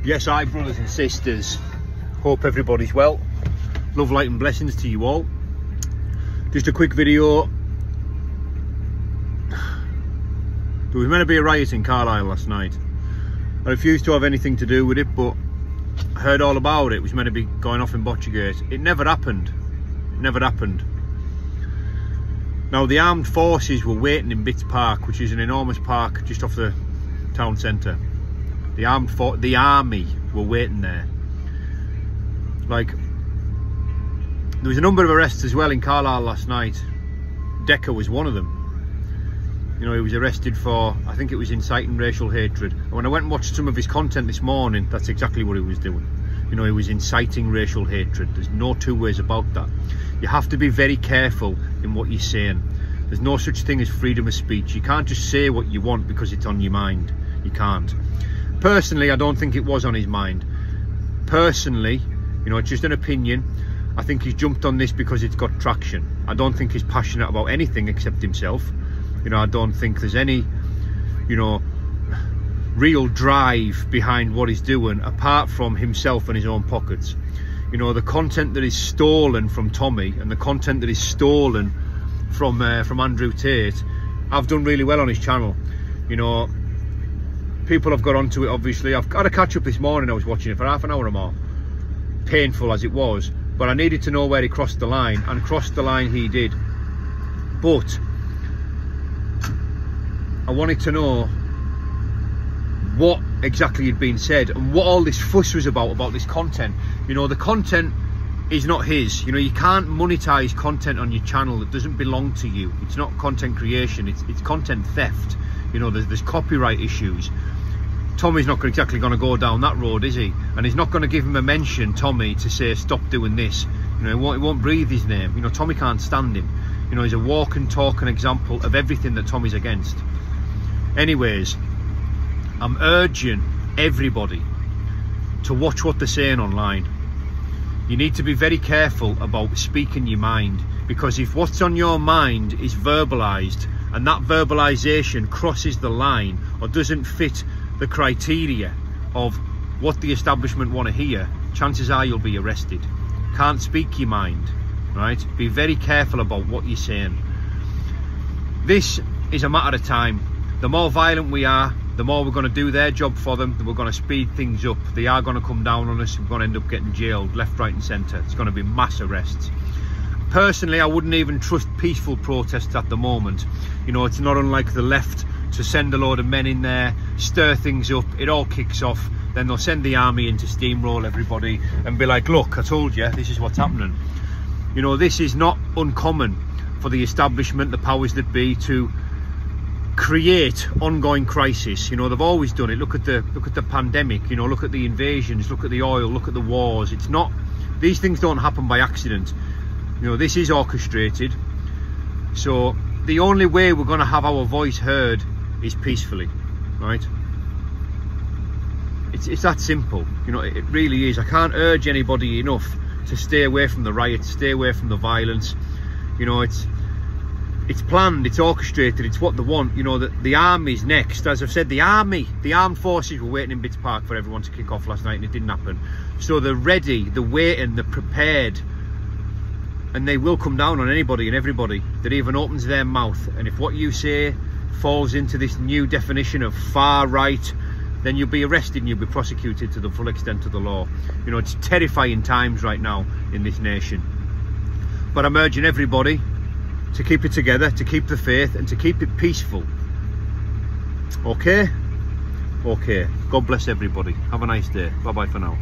Yes, hi brothers and sisters, hope everybody's well. Love, light and blessings to you all. Just a quick video. There was meant to be a riot in Carlisle last night. I refused to have anything to do with it, but I heard all about it. It was meant to be going off in Botchergate. It never happened. Never happened. Now the armed forces were waiting in Bits Park, which is an enormous park just off the town centre. The army were waiting there. Like, there was a number of arrests as well in Carlisle last night. Decca was one of them. You know, he was arrested for, I think it was inciting racial hatred. And when I went and watched some of his content this morning, that's exactly what he was doing. You know, he was inciting racial hatred. There's no two ways about that. You have to be very careful in what you're saying. There's no such thing as freedom of speech. You can't just say what you want because it's on your mind. You can't. Personally, I don't think it was on his mind. Personally, you know, it's just an opinion. I think he's jumped on this because it's got traction. I don't think he's passionate about anything except himself. You know, I don't think there's any, you know, real drive behind what he's doing apart from himself and his own pockets. You know, the content that is stolen from Tommy and the content that is stolen from Andrew Tate, I've done really well on his channel. You know, people have got onto it, obviously. I've got a catch up this morning. I was watching it for half an hour or more. Painful as it was, but I needed to know where he crossed the line, and crossed the line he did. But I wanted to know what exactly had been said and what all this fuss was about this content. You know, the content is not his. You know, you can't monetize content on your channel that doesn't belong to you. It's not content creation, it's content theft. You know, there's copyright issues. Tommy's not exactly going to go down that road, is he? And he's not going to give him a mention, Tommy, to say stop doing this. You know, he won't breathe his name. You know, Tommy can't stand him. You know, he's a walking, talking example of everything that Tommy's against. Anyways, I'm urging everybody to watch what they're saying online. You need to be very careful about speaking your mind, because if what's on your mind is verbalized and that verbalization crosses the line or doesn't fit the criteria of what the establishment want to hear, chances are you'll be arrested. Can't speak your mind, right? Be very careful about what you're saying. This is a matter of time. The more violent we are, the more we're going to do their job for them. We're going to speed things up. They are going to come down on us. We're going to end up getting jailed left, right and centre. It's going to be mass arrests. Personally, I wouldn't even trust peaceful protests at the moment. You know, it's not unlike the left to send a load of men in there, stir things up, it all kicks off, then they'll send the army in to steamroll everybody and be like, look, I told you, this is what's happening. You know, this is not uncommon for the establishment, the powers that be, to create ongoing crisis. You know, they've always done it. Look at the pandemic, you know, look at the invasions, look at the oil, look at the wars. It's not, these things don't happen by accident. You know, this is orchestrated. So the only way we're going to have our voice heard is peacefully, right? It's that simple. You know, it really is. I can't urge anybody enough to stay away from the riots, stay away from the violence. You know, it's planned, it's orchestrated, it's what they want. You know, the army's next. As I've said, the armed forces were waiting in Bits Park for everyone to kick off last night, and it didn't happen. So they're ready, they're waiting, they're prepared, and they will come down on anybody and everybody that even opens their mouth. And if what you say falls into this new definition of far right, then you'll be arrested and you'll be prosecuted to the full extent of the law. You know, it's terrifying times right now in this nation. But I'm urging everybody to keep it together, to keep the faith and to keep it peaceful. Okay? Okay. God bless everybody. Have a nice day. Bye bye for now.